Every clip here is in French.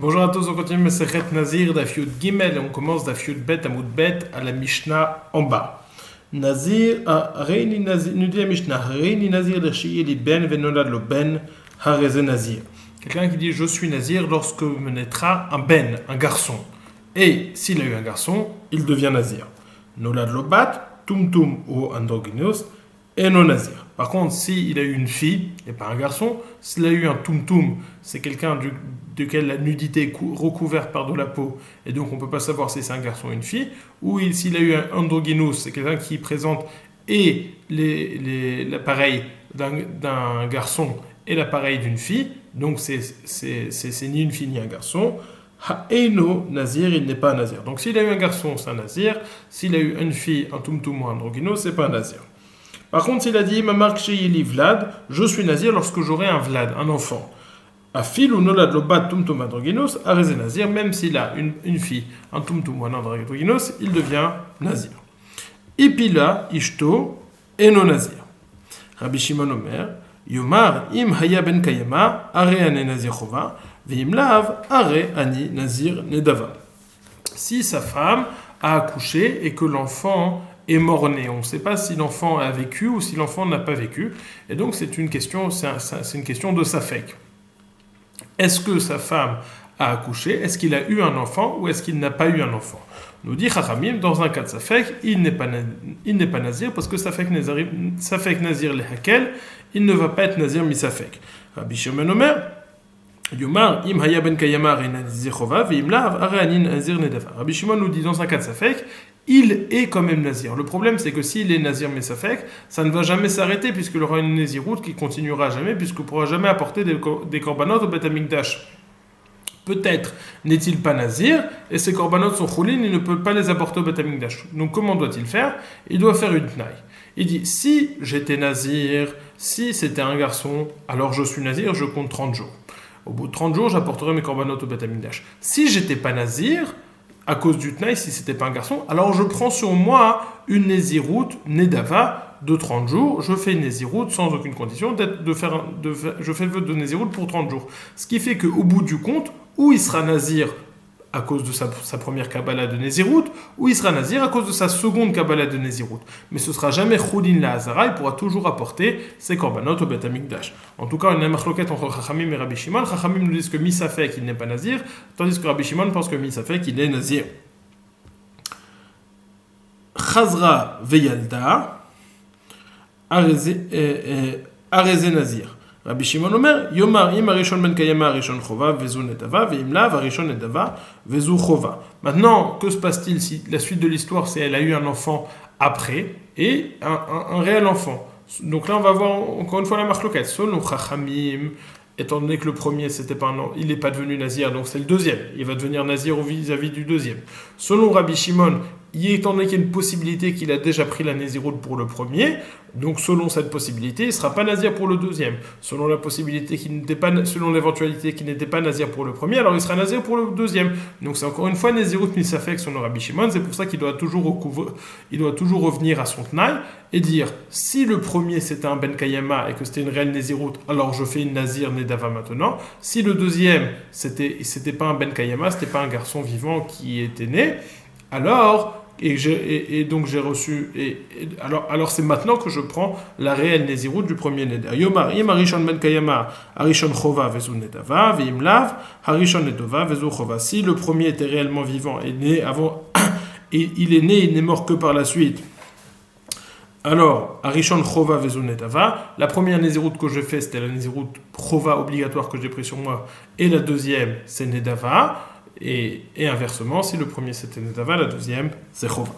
Bonjour à tous, on continue Masechet Nazir d'Af Yud Gimel et on commence d'Af Yud Bet Amud Bet à la Mishnah en bas. Nazir, Reini Nazir, nous dit la Mishnah, Reini Nazir d'Achiye li ben venolad lo ben hareze Nazir. Quelqu'un qui dit je suis Nazir lorsque me naîtra un ben, un garçon. Et s'il a eu un garçon, il devient Nazir. Nolad lo bat, tum ou androgynos, et non Nazir. Par contre, s'il a eu une fille, et pas un garçon, s'il a eu un tum, c'est quelqu'un duquel la nudité est recouverte par de la peau, et donc on ne peut pas savoir si c'est un garçon ou une fille, ou s'il a eu un androgynous, c'est quelqu'un qui présente et l'appareil d'un garçon et l'appareil d'une fille, donc c'est ni une fille ni un garçon. Ha'eino Nazir, il n'est pas un Nazir. Donc s'il a eu un garçon, c'est un Nazir. S'il a eu une fille, un tum ou un androgynous, c'est pas un Nazir. Par contre, s'il a dit Mamar Ksheyeli Vlad, je suis Nazir lorsque j'aurai un Vlad, un enfant. Afil ou nolad lobat tum androgynos, areze Nazir, même s'il a une fille, un tum ou un androgynos, il devient Nazir. Ipila Ishto eno Nazir. Rabbi Shimon Omer, Yomar im haya ben kayama, are ane Nazir chova, veim lav, are ani Nazir nedava. Si sa femme a accouché et que l'enfant est mort-né. On ne sait pas si l'enfant a vécu ou si l'enfant n'a pas vécu. Et donc, c'est une question de safek. Est-ce que sa femme a accouché? Est-ce qu'il a eu un enfant ou est-ce qu'il n'a pas eu un enfant? Nous dit Chachamim, dans un cas de safek, il n'est pas nazir parce que safek nazir lehakel, il ne va pas être nazir mi-safek. Rabbi Shimon Omer, Yomar, im haya ben kayama re nazir chova, veim lav, are anin nazir nedava. Rabbi Shimon nous dit dans un cas de safek, il est quand même nazir. Le problème, c'est que s'il est nazir mesafek, ça ne va jamais s'arrêter puisqu'il aura une naziroute qui continuera jamais puisqu'il ne pourra jamais apporter des korbanot au Beth Amikdash. Peut-être n'est-il pas nazir et ces korbanot sont choulines, il ne peut pas les apporter au Beth Amikdash. Donc comment doit-il faire? Il doit faire une tnaï. Il dit, si j'étais nazir, si c'était un garçon, alors je suis nazir, je compte 30 jours. Au bout de 30 jours, j'apporterai mes korbanot au Beth Amikdash. Si j'étais pas nazir, à cause du Tnaï, si c'était pas un garçon, alors je prends sur moi une Néziroute, Nedava, de 30 jours, je fais une Néziroute sans aucune condition, je fais vœu de Néziroute pour 30 jours. Ce qui fait qu'au bout du compte, où il sera Nazir à cause de sa première Kabbalah de Néziroute, ou il sera Nazir à cause de sa seconde Kabbalah de Néziroute. Mais ce sera jamais Choulin la Hazara, il pourra toujours apporter ses korbanot au Beth Amikdash. En tout cas, on a une machloket entre Chachamim et Rabbi Shimon. Chachamim nous disent que Misafek, il n'est pas Nazir, tandis que Rabbi Shimon pense que Misafek, il est Nazir. Chazra veyalda, areze Nazir. Rabbi Shimon Omer, Yomar im arishon ben kayama arishon chova vezu nedava veim lav arishon nedava vezu chova. Maintenant, que se passe-t-il si la suite de l'histoire c'est elle a eu un enfant après et un réel enfant? Donc là on va voir encore une fois la machloket. Selon Chachamim, étant donné que le premier c'était pas il n'est pas devenu nazir, donc c'est le deuxième. Il va devenir nazir vis-à-vis du deuxième. Selon Rabbi Shimon, étant donné qu'il y a une possibilité qu'il a déjà pris la naziroute pour le premier, donc selon cette possibilité, il ne sera pas nazir pour le deuxième. Selon la possibilité selon l'éventualité qu'il n'était pas nazir pour le premier, alors il sera nazir pour le deuxième. Donc c'est encore une fois naziroute misafek selon Rabbi Shimon. C'est pour ça qu'il doit toujours revenir à son tnaï et dire si le premier c'était un ben kayama et que c'était une réelle naziroute, alors je fais une nazir nedava maintenant. Si le deuxième c'était pas un ben kayama, c'était pas un garçon vivant qui était né, alors donc j'ai reçu alors c'est maintenant que je prends la réelle Néziroute du premier Neder. Yomar im arishon ben kayama arishon chova vezu nedava veim lav arishon nedova vezu chova. Si le premier était réellement vivant et né avant et il n'est mort que par la suite, alors arishon chova vezu nedava, la première Néziroute que je fais c'était la Néziroute chova obligatoire que j'ai pris sur moi et la deuxième c'est nedava. Et inversement, si le premier c'était Nedava, la deuxième c'est Chova.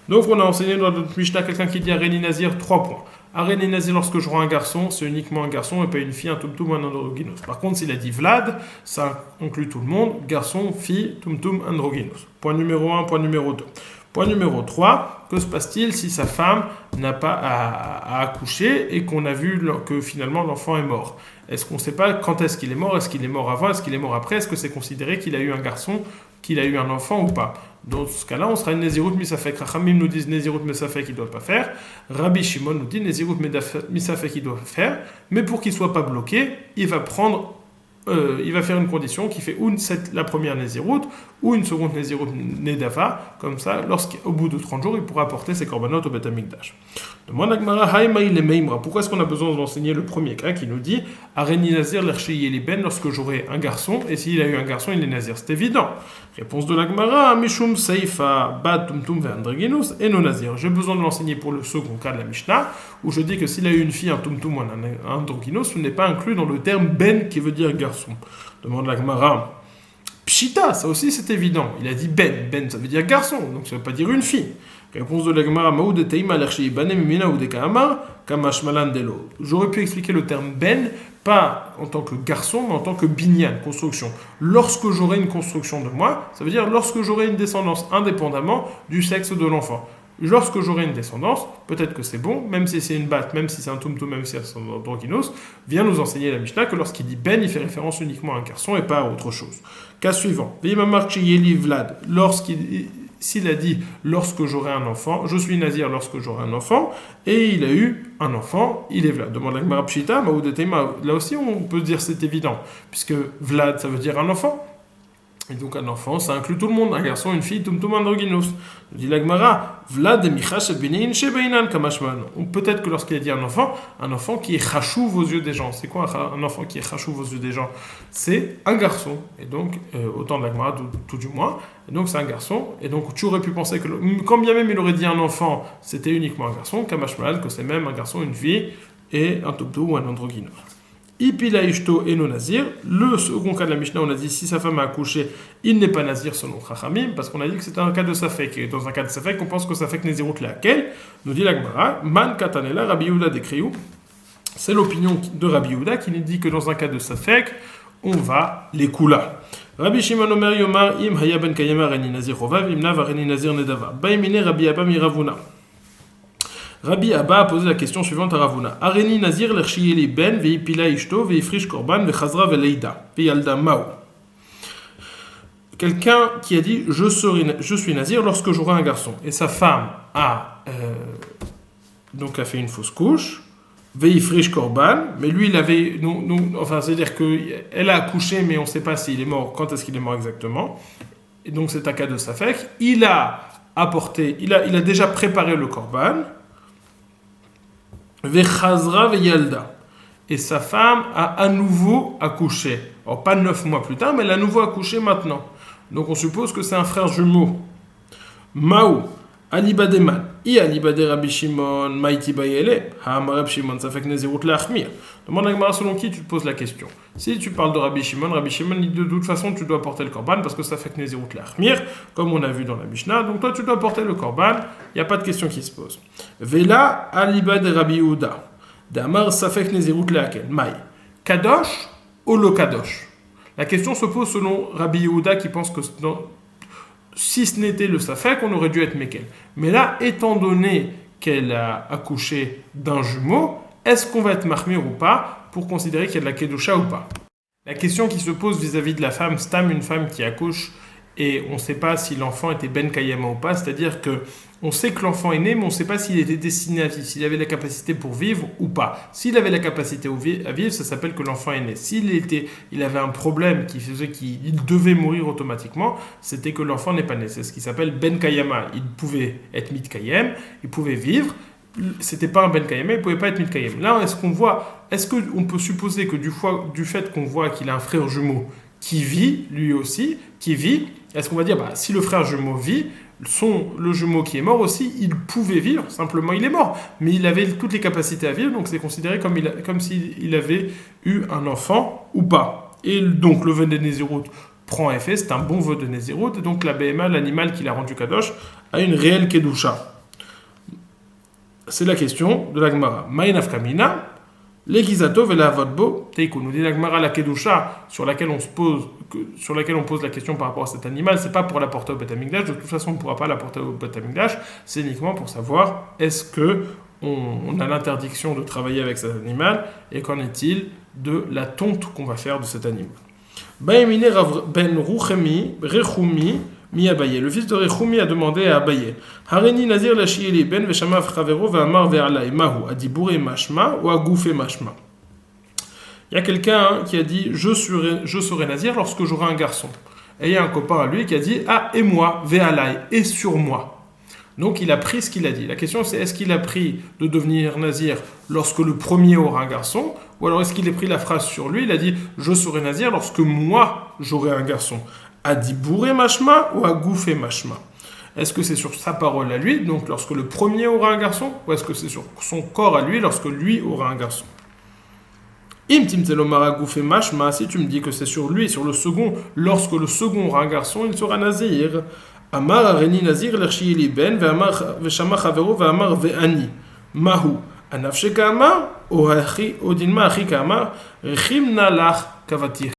Donc on a enseigné dans notre Mishnah quelqu'un qui dit Areni Nazir 3 points. Areni Nazir lorsque je rends un garçon, c'est uniquement un garçon et pas une fille, un tum un androgynos. Par contre, s'il a dit Vlad, ça inclut tout le monde, garçon, fille, tum androgynos. Point numéro 1, point numéro 2. Point numéro 3, que se passe-t-il si sa femme n'a pas à accoucher et qu'on a vu que finalement l'enfant est mort? Est-ce qu'on ne sait pas quand est-ce qu'il est mort? Est-ce qu'il est mort avant? Est-ce qu'il est mort après? Est-ce que c'est considéré qu'il a eu un garçon, qu'il a eu un enfant ou pas? Dans ce cas-là, on sera une Néziroute Misafek. Rachamim nous disent Néziroute Misafek, il ne doit pas faire. Rabbi Shimon nous dit Néziroute Misafek, il doit faire. Mais pour qu'il ne soit pas bloqué, il va prendre il va faire une condition qui fait la première Nézirut ou une seconde Nézirut Nedava, comme ça, au bout de 30 jours, il pourra apporter ses korbanot au Beth Amikdash. Demande à Gemara, pourquoi est-ce qu'on a besoin d'enseigner le premier cas qui nous dit Areni Nazir l'Erchei Eliben lorsque j'aurai un garçon, et s'il a eu un garçon, il est Nazir. C'est évident. Réponse de la Gemara, Mishum Seifa Bat Tumtum Ve'Andreginus et non Nazir. J'ai besoin de l'enseigner pour le second cas de la Mishnah, où je dis que s'il a eu une fille, un Tumtum ou un Androgynos, ce n'est pas inclus dans le terme Ben qui veut dire garçon. Demande la Gemara. Pshita, ça aussi c'est évident. Il a dit Ben. Ben, ça veut dire garçon, donc ça ne veut pas dire une fille. Réponse de la Gemara, Maoud Teima l'Archi Banem Mina ou Dekama, Kamashmalan Delo. J'aurais pu expliquer le terme Ben, pas en tant que garçon, mais en tant que binyan, construction. Lorsque j'aurai une construction de moi, ça veut dire lorsque j'aurai une descendance indépendamment du sexe de l'enfant. Lorsque j'aurai une descendance, peut-être que c'est bon, même si c'est une batte, même si c'est un tumtum, même si c'est un androgynos, vient nous enseigner la Mishnah que lorsqu'il dit Ben, il fait référence uniquement à un garçon et pas à autre chose. Cas suivant. Vlad, s'il a dit lorsque j'aurai un enfant, je suis nazir lorsque j'aurai un enfant, et il a eu un enfant, il est Vlad. Demande la Gemara Pshita, là aussi on peut dire c'est évident, puisque Vlad ça veut dire un enfant. Et donc un enfant, ça inclut tout le monde, un garçon, une fille, tumtum androgynos. Nous dit la Gemara, Vlad emichash benein shebeinan kamashman. Peut-être que lorsqu'il a dit un enfant qui est chachouv aux yeux des gens. C'est quoi un enfant qui est chachouv aux yeux des gens? C'est un garçon. Et donc, autant de la Gemara, tout du moins. Et donc c'est un garçon. Et donc tu aurais pu penser que, quand bien même il aurait dit un enfant, c'était uniquement un garçon, kamashman, que c'est même un garçon, une fille, et un tumtum ou un androgynos. Ipila Ishto et non Nazir. Le second cas de la Mishnah, on a dit si sa femme a accouché, il n'est pas Nazir selon Chachamim, parce qu'on a dit que c'était un cas de Safek. Et dans un cas de Safek, on pense que Safek Nezirut laquelle nous dit la Gemara, Man Katanela Rabbi Yehuda Dekriou. C'est l'opinion de Rabbi Yehuda qui nous dit que dans un cas de Safek, on va les Kula. Rabbi Shimon Omer Yomar Im Haya Ben Kayama Reni Nazir Rovav Im Nav Reni Nazir Nedava. Baimine Rabbi Abba Miravuna. Rabbi Abba a posé la question suivante à Ravuna. Areni Nazir l'Erchieli Ben, Veipila Ishto, Veifrish Korban, Vechazra Veleida, Veyalda Mao. Quelqu'un qui a dit je suis Nazir lorsque j'aurai un garçon. Et sa femme a fait une fausse couche, Veifrish Korban, mais lui il avait. C'est-à-dire qu'elle a accouché, mais on ne sait pas s'il est mort, quand est-ce qu'il est mort exactement. Et donc c'est un cas de Safek. Il a déjà préparé le Korban. Vechazra veyalda. Et sa femme a à nouveau accouché. Alors pas 9 mois plus tard, mais elle a à nouveau accouché maintenant. Donc on suppose que c'est un frère jumeau. Mao, alibademan. I alibade Rabbi Shimon, maïti bayele. Ha'amar Rabbi Shimon, ça fait que nezirut la'achmir. Demande à Gemara selon qui tu te poses la question. Si tu parles de Rabbi Shimon dit de toute façon tu dois porter le korban parce que ça fait que nezirut la'achmir, comme on a vu dans la Mishnah. Donc toi tu dois porter le korban, il n'y a pas de question qui se pose. Vela alibade Rabbi Yehuda. D'amar ça fait que nezirut la'akel. Maï. Kadosh ou lo kadosh. La question se pose selon Rabbi Yehuda qui pense que si ce n'était le Safek, on aurait dû être Mekel. Mais là, étant donné qu'elle a accouché d'un jumeau, est-ce qu'on va être Mahmir ou pas pour considérer qu'il y a de la Kedusha ou pas? La question qui se pose vis-à-vis de la femme, Stam, une femme qui accouche, et on ne sait pas si l'enfant était Ben Kayama ou pas, c'est-à-dire que on sait que l'enfant est né, mais on ne sait pas s'il était destiné à vivre, s'il avait la capacité pour vivre ou pas. S'il avait la capacité à vivre, ça s'appelle que l'enfant est né. Il avait un problème qui faisait qu'il devait mourir automatiquement, c'était que l'enfant n'est pas né. C'est ce qui s'appelle Ben Kayama. Il pouvait être Mit Kayem, il pouvait vivre. C'était pas un Ben Kayama, il ne pouvait pas être Mit Kayem. Là, est-ce qu'on peut supposer que du fait qu'on voit qu'il a un frère jumeau qui vit, lui aussi, est-ce qu'on va dire, si le frère jumeau vit, le jumeau qui est mort aussi, il pouvait vivre, simplement il est mort, mais il avait toutes les capacités à vivre, donc c'est considéré comme s'il avait eu un enfant ou pas. Et donc le vœu de Nézirut prend effet, c'est un bon vœu de Nézirut, et donc la BMA, l'animal qu'il a rendu Kadosh, a une réelle Kedusha. C'est la question de la Gemara. Ma'inaf Kamina, l'Egizato vela Vodbo, Teiku, nous dit la Gemara, la Kedusha sur laquelle on pose la question par rapport à cet animal, c'est pas pour l'apporter au Beth Amikdash, de toute façon on ne pourra pas l'apporter au Beth Amikdash, c'est uniquement pour savoir est-ce que on a l'interdiction de travailler avec cet animal et qu'en est-il de la tonte qu'on va faire de cet animal. Baïmine ben Rechumi mi Abaye. Le fils de Rechumi a demandé à Abaye Hareni Nazir la Shieli ben Veshamav Chavero Ve'amar Ve'alai Mahu Adibure Mashma ou Agoufe Mashma. Il y a quelqu'un qui a dit je serai nazir lorsque j'aurai un garçon. Et il y a un copain à lui qui a dit ah, et moi, ve'alai, et sur moi. Donc il a pris ce qu'il a dit. La question c'est est-ce qu'il a pris de devenir nazir lorsque le premier aura un garçon, ou alors est-ce qu'il a pris la phrase sur lui, il a dit je serai nazir lorsque moi j'aurai un garçon. A dit bourré machma ou a gouffé machma? Est-ce que c'est sur sa parole à lui, donc lorsque le premier aura un garçon, ou est-ce que c'est sur son corps à lui lorsque lui aura un garçon? Si tu me dis que c'est sur lui, sur le second, lorsque le second aura un garçon, il sera nazir. Amar areni nazir l'erchieli ben ve'shama chavero ve'amar ve'ani. Mahu anafshe ka'amar odinma achi ka'amar rechim nalach kavatir.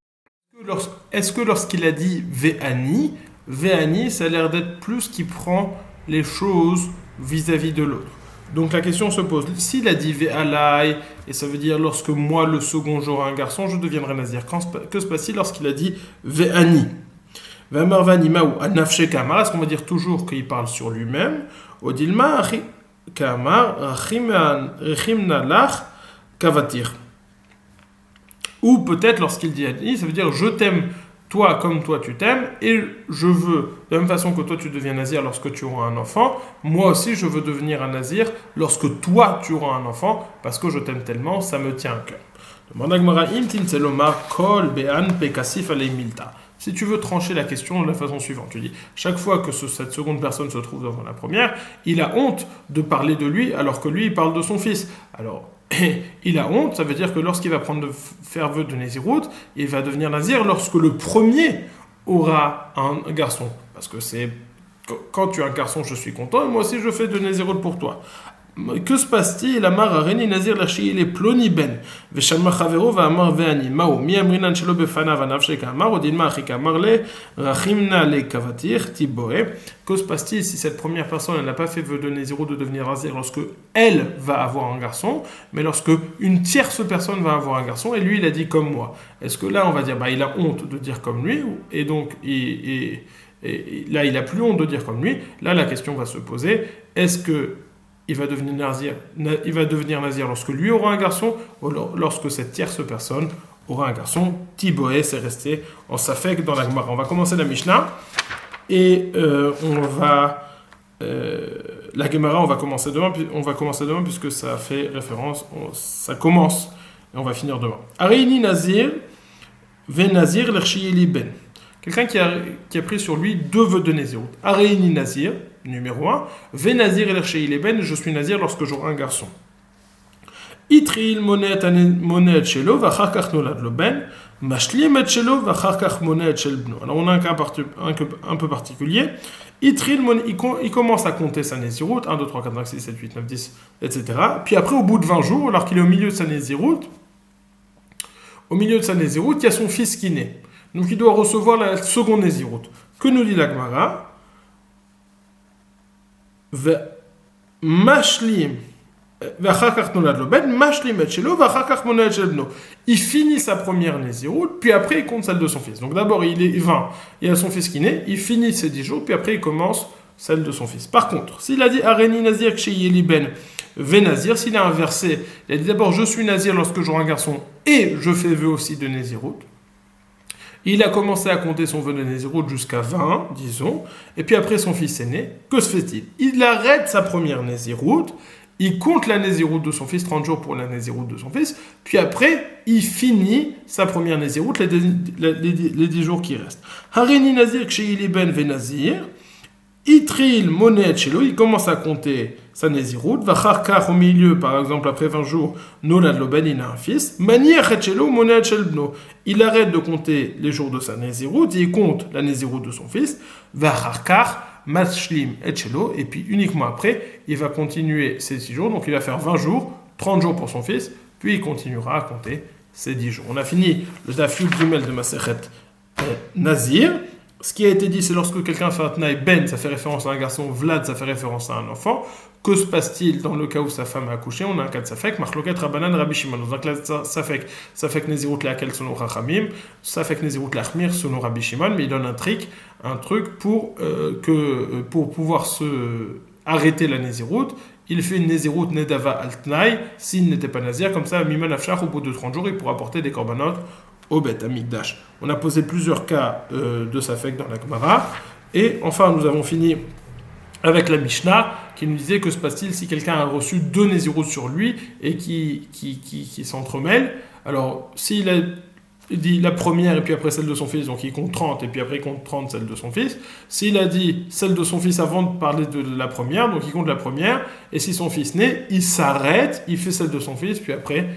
Est-ce que lorsqu'il a dit ve'ani, ve'ani, ça a l'air d'être plus qui prend les choses vis-à-vis de l'autre. Donc la question se pose, s'il a dit ve'alai, et ça veut dire lorsque moi le second j'aurai un garçon, je deviendrai nazir. Que se passe-t-il lorsqu'il a dit ve'ani? Ve'amar ve'ani ma'u anafshe ka'amar, est-ce qu'on va dire toujours qu'il parle sur lui-même? Odilma achi ka'amar rechim nalach kavatir. Ou peut-être lorsqu'il dit ani, ça veut dire je t'aime toi comme toi tu t'aimes, et je veux, de la même façon que toi tu deviens nazir lorsque tu auras un enfant, moi aussi je veux devenir un nazir lorsque toi tu auras un enfant, parce que je t'aime tellement, ça me tient à cœur. Si tu veux trancher la question de la façon suivante, tu dis, chaque fois que cette seconde personne se trouve devant la première, il a honte de parler de lui alors que lui il parle de son fils. Alors, il a honte, ça veut dire que lorsqu'il va faire vœu de Nézirout, il va devenir nazir lorsque le premier aura un garçon. Parce que c'est quand tu as un garçon, je suis content, et moi aussi je fais de Nézirout pour toi. Que se passe-t-il? Amar areni nazir l'archi les ploni ben veshalma chavero va amar ve'ani mao mi amrinan shelo befanav anavshe ka'amar odinma achi ka'amar le rachimna le kavatir tiboe. Que se passe-t-il si cette première personne elle n'a pas fait vœu de Nézirut de devenir nazir lorsque elle va avoir un garçon, mais lorsque une tierce personne va avoir un garçon et lui il a dit comme moi? Est-ce que là on va dire il a honte de dire comme lui, et donc et là il a plus honte de dire comme lui? Là la question va se poser, est-ce que il va devenir nazir lorsque lui aura un garçon, ou lorsque cette tierce personne aura un garçon? Tiboé, c'est resté en safek dans la Gemara. On va commencer la Mishnah, et la Gemara, on va commencer demain puisque ça fait référence, ça commence, et on va finir demain. Areini nazir, ve nazir l'erchieli ben. Quelqu'un qui a pris sur lui 2 vœux de Nézirut. Areini nazir, numéro 1. Ve nazir el ercheili ben, je suis nazir lorsque j'aurai un garçon. Itril monet shelo, vachar kach nolad lo ben, mashlim et shelo, vachar kach monet shel bno. Alors on a un cas un peu particulier. Itril, il commence à compter sa Nézirut, 1, 2, 3, 4, 5, 6, 7, 8, 9, 10, etc. Puis après, au bout de 20 jours, alors qu'il est au milieu de sa Nézirut, il y a son fils qui naît. Donc il doit recevoir la seconde Nézirut. Que nous dit la Gemara? Il finit sa première Nézirut, puis après il compte celle de son fils. Donc d'abord il est 20, il y a son fils qui naît, il finit ses 10 jours, puis après il commence celle de son fils. Par contre, s'il a dit Areni Nazir Ksheyeli Ben Ve Nazir, s'il a inversé, il a dit d'abord je suis Nazir lorsque j'aurai un garçon et je fais vœu aussi de Nézirut. Il a commencé à compter son vœu de Nézirut jusqu'à 20, disons, et puis après son fils est né. Que se fait-il? Il arrête sa première Nézirut, il compte la Nézirut de son fils, 30 jours pour la Nézirut de son fils, puis après, il finit sa première Nézirut, les 10 jours qui restent. Harini Nazir Ksheyili Ben Ve Nazir, Itril Monet Shelo, il commence à compter sa Nézirut, Vacharkar au milieu, par exemple, après 20 jours, Nolad Lo Ben, il a un fils, Mani Achet Shelo, Monet Shel Bno, il arrête de compter les jours de sa Nézirut, il compte la Nézirut de son fils, Vacharkar, Mashlim et Shelo, et puis uniquement après, il va continuer ces 6 jours, donc il va faire 20 jours, 30 jours pour son fils, puis il continuera à compter ces 10 jours. On a fini le Daf Yud Gimel de Masechet Nazir. Ce qui a été dit, c'est lorsque quelqu'un fait un tnaï, Ben, ça fait référence à un garçon, Vlad, ça fait référence à un enfant. Que se passe-t-il dans le cas où sa femme a accouché? On a un cas de Safek, Machloket Rabanan Rabbi Shimon. Dans un cas de Safek Nézirut Leakel selon Rachamim, Safek Nézirut Lachmir selon Rabbi Shimon, mais il donne un truc pour pouvoir se arrêter la Nézirut, il fait une Nézirut Nedava Altnaï s'il n'était pas Nazir. Comme ça, Miman Afshar, au bout de 30 jours, il pourra porter des korbanot au Beth Amikdash. On a posé plusieurs cas de Safek dans la Gemara. Et enfin, nous avons fini avec la Mishnah qui nous disait que se passe-t-il si quelqu'un a reçu 2 Nézirut sur lui et qui s'entremêlent. Alors, s'il a dit la première et puis après celle de son fils, donc il compte 30 et puis après il compte 30 celle de son fils. S'il a dit celle de son fils avant de parler de la première, donc il compte la première, et si son fils naît, il s'arrête, il fait celle de son fils, puis après